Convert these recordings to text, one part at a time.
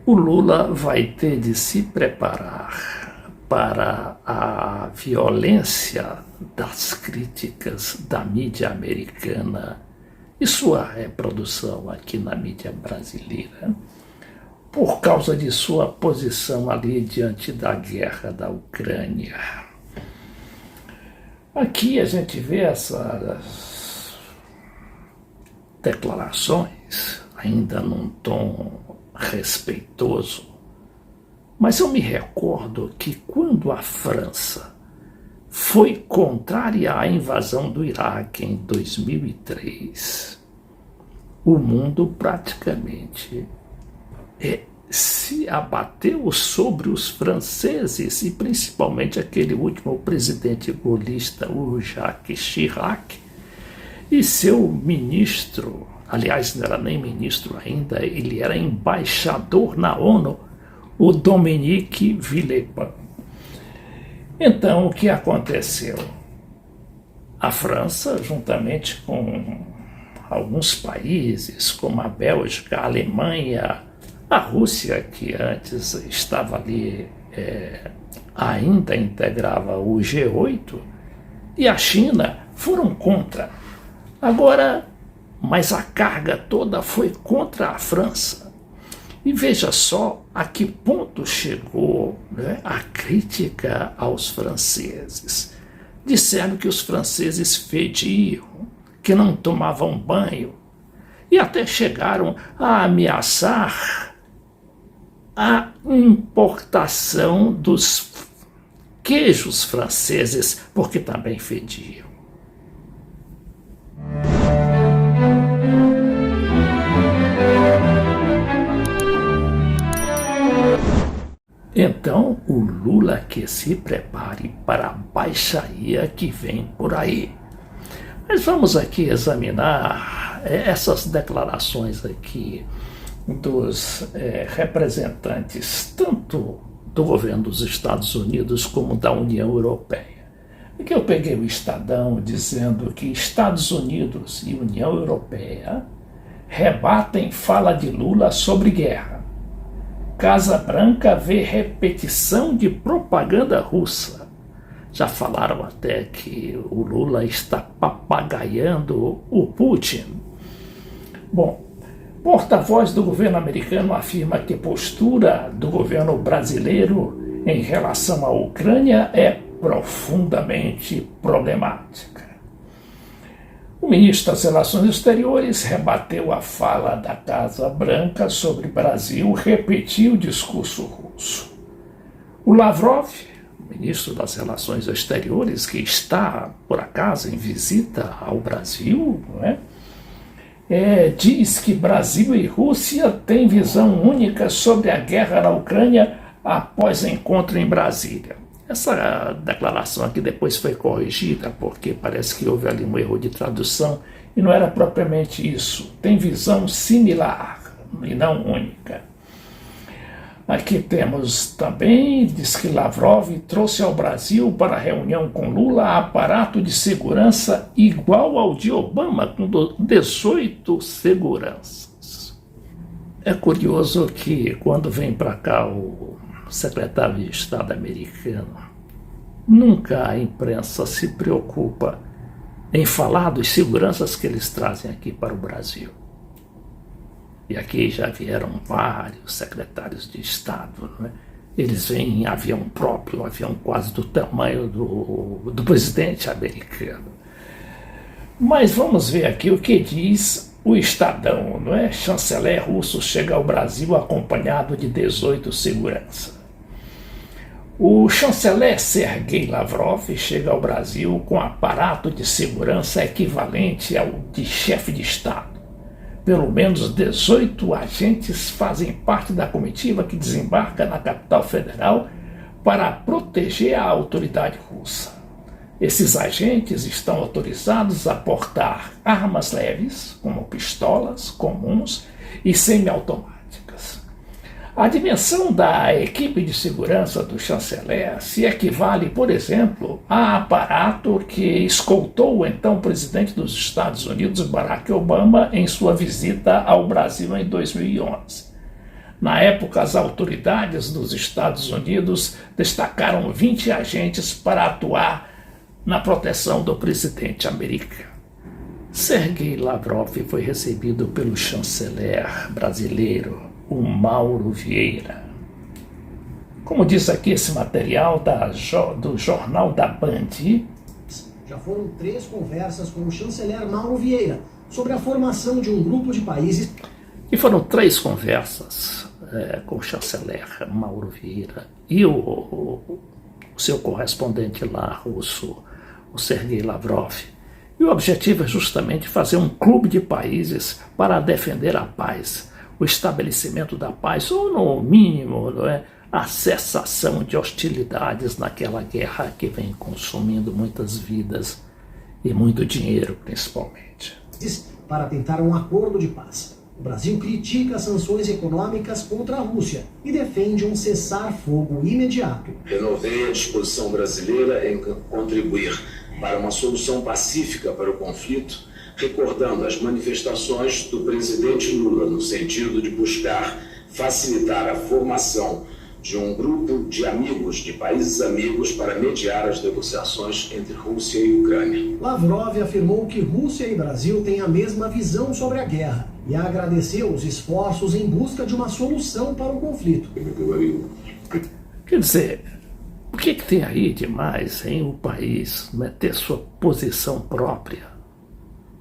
O Lula vai ter de se preparar para a violência das críticas da mídia americana e sua reprodução aqui na mídia brasileira, por causa de sua posição ali diante da guerra da Ucrânia. Aqui a gente vê essas declarações, ainda num tom respeitoso, mas eu me recordo que quando a França foi contrária à invasão do Iraque em 2003, o mundo praticamente se abateu sobre os franceses e principalmente aquele último presidente golista, o Jacques Chirac, e seu ministro, aliás, não era nem ministro ainda, ele era embaixador na ONU, o Dominique Villepin. Então, o que aconteceu? A França, juntamente com alguns países, como a Bélgica, a Alemanha, a Rússia, que antes estava ali, ainda integrava o G8, e a China foram contra. Agora, mas a carga toda foi contra a França. E veja só a que ponto chegou, né, a crítica aos franceses. Disseram que os franceses fediam, que não tomavam banho, e até chegaram a ameaçar a importação dos queijos franceses, porque também fediam. Então, o Lula que se prepare para a baixaria que vem por aí. Mas vamos aqui examinar essas declarações aqui dos representantes tanto do governo dos Estados Unidos como da União Europeia. Aqui eu peguei o Estadão dizendo que Estados Unidos e União Europeia rebatem fala de Lula sobre guerra. Casa Branca vê repetição de propaganda russa. Já falaram até que o Lula está papagaiando o Putin. Bom, porta-voz do governo americano afirma que a postura do governo brasileiro em relação à Ucrânia é profundamente problemática. O ministro das Relações Exteriores rebateu a fala da Casa Branca sobre o Brasil, repetiu o discurso russo. O Lavrov, ministro das Relações Exteriores, que está, por acaso, em visita ao Brasil, diz que Brasil e Rússia têm visão única sobre a guerra na Ucrânia após encontro em Brasília. Essa declaração aqui depois foi corrigida, porque parece que houve ali um erro de tradução, e não era propriamente isso. Tem visão similar e não única. Aqui temos também, diz que Lavrov trouxe ao Brasil para a reunião com Lula aparato de segurança igual ao de Obama, com 18 seguranças. É curioso que quando vem para cá o secretário de Estado americano, nunca a imprensa se preocupa em falar dos seguranças que eles trazem aqui para o Brasil. E aqui já vieram vários secretários de Estado, Eles vêm em avião próprio, um avião quase do tamanho do presidente americano. Mas vamos ver aqui o que diz o Estadão, Chanceler russo chega ao Brasil acompanhado de 18 seguranças. O chanceler Sergei Lavrov chega ao Brasil com aparato de segurança equivalente ao de chefe de Estado. Pelo menos 18 agentes fazem parte da comitiva que desembarca na capital federal para proteger a autoridade russa. Esses agentes estão autorizados a portar armas leves, como pistolas comuns e semiautomáticas. A dimensão da equipe de segurança do chanceler se equivale, por exemplo, a aparato que escoltou o então presidente dos Estados Unidos, Barack Obama, em sua visita ao Brasil em 2011. Na época, as autoridades dos Estados Unidos destacaram 20 agentes para atuar na proteção do presidente americano. Sergei Lavrov foi recebido pelo chanceler brasileiro, o Mauro Vieira. Como diz aqui esse material do jornal da Band, já foram 3 conversas com o chanceler Mauro Vieira sobre a formação de um grupo de países. E foram 3 conversas com o chanceler Mauro Vieira e o seu correspondente lá, russo, o Sergei Lavrov. E o objetivo é justamente fazer um clube de países para defender a paz, o estabelecimento da paz, ou no mínimo, a cessação de hostilidades naquela guerra que vem consumindo muitas vidas e muito dinheiro, principalmente. Para tentar um acordo de paz. O Brasil critica as sanções econômicas contra a Rússia e defende um cessar-fogo imediato. Renovei a disposição brasileira em contribuir para uma solução pacífica para o conflito, recordando as manifestações do presidente Lula no sentido de buscar facilitar a formação de um grupo de amigos, de países amigos, para mediar as negociações entre Rússia e Ucrânia. Lavrov afirmou que Rússia e Brasil têm a mesma visão sobre a guerra e agradeceu os esforços em busca de uma solução para o conflito. Quer dizer, o que tem aí de mais em o país ter sua posição própria?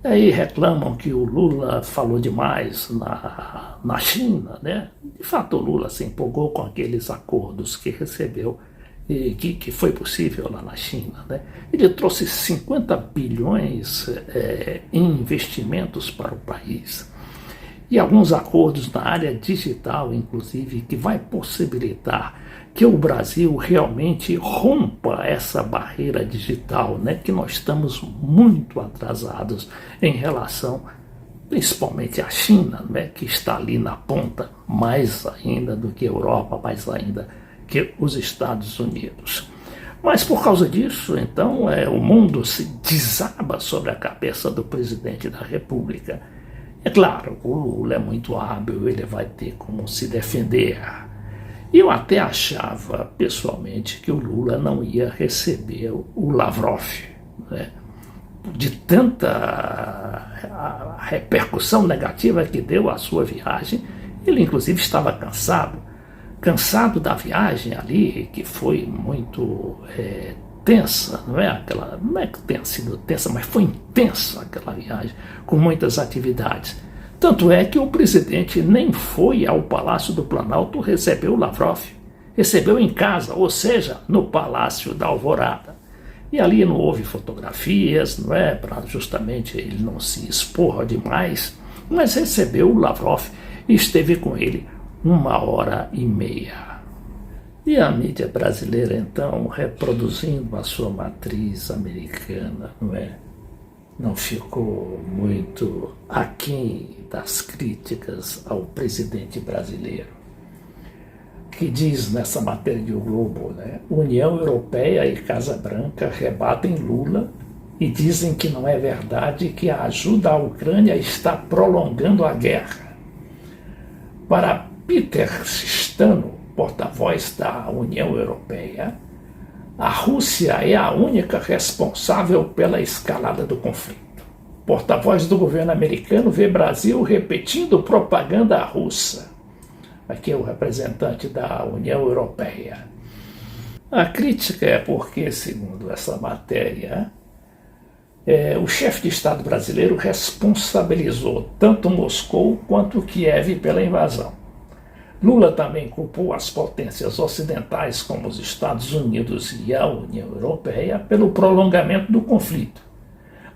Aí reclamam que o Lula falou demais na China, né? De fato, o Lula se empolgou com aqueles acordos que recebeu e que foi possível lá na China, né? Ele trouxe 50 bilhões em investimentos para o país. E alguns acordos na área digital, inclusive, que vai possibilitar que o Brasil realmente rompa essa barreira digital, né, que nós estamos muito atrasados em relação, principalmente à China, né, que está ali na ponta, mais ainda do que a Europa, mais ainda que os Estados Unidos. Mas por causa disso, então, o mundo se desaba sobre a cabeça do presidente da República. É claro, o Lula é muito hábil, ele vai ter como se defender. Eu até achava, pessoalmente, que o Lula não ia receber o Lavrov, né? De tanta repercussão negativa que deu à sua viagem. Ele, inclusive, estava cansado da viagem ali, que foi muito tensa, não é que tenha sido tensa, mas foi intensa aquela viagem, com muitas atividades. Tanto é que o presidente nem foi ao Palácio do Planalto receber o Lavrov. Recebeu em casa, ou seja, no Palácio da Alvorada. E ali não houve fotografias, não é? Para justamente ele não se expor demais, mas recebeu o Lavrov e esteve com ele 1h30. E a mídia brasileira, então, reproduzindo a sua matriz americana, não é? Não ficou muito aquém das críticas ao presidente brasileiro, que diz nessa matéria de O Globo, né? União Europeia e Casa Branca rebatem Lula e dizem que não é verdade que a ajuda à Ucrânia está prolongando a guerra. Para Peter Stano, porta-voz da União Europeia, a Rússia é a única responsável pela escalada do conflito. Porta-voz do governo americano vê Brasil repetindo propaganda russa. Aqui é o representante da União Europeia. A crítica é porque, segundo essa matéria, o chefe de Estado brasileiro responsabilizou tanto Moscou quanto Kiev pela invasão. Lula também culpou as potências ocidentais, como os Estados Unidos e a União Europeia, pelo prolongamento do conflito.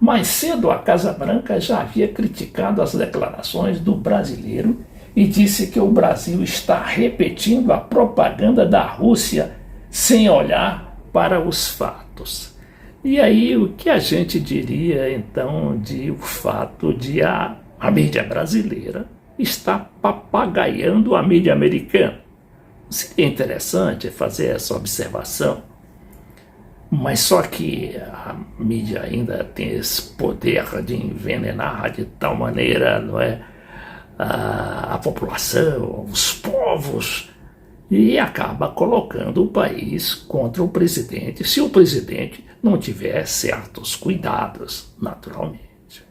Mais cedo, a Casa Branca já havia criticado as declarações do brasileiro e disse que o Brasil está repetindo a propaganda da Rússia sem olhar para os fatos. E aí, o que a gente diria, então, de o fato de a mídia brasileira está papagaiando a mídia americana? Seria interessante fazer essa observação, mas só que a mídia ainda tem esse poder de envenenar de tal maneira, não é, a população, os povos, e acaba colocando o país contra o presidente, se o presidente não tiver certos cuidados, naturalmente.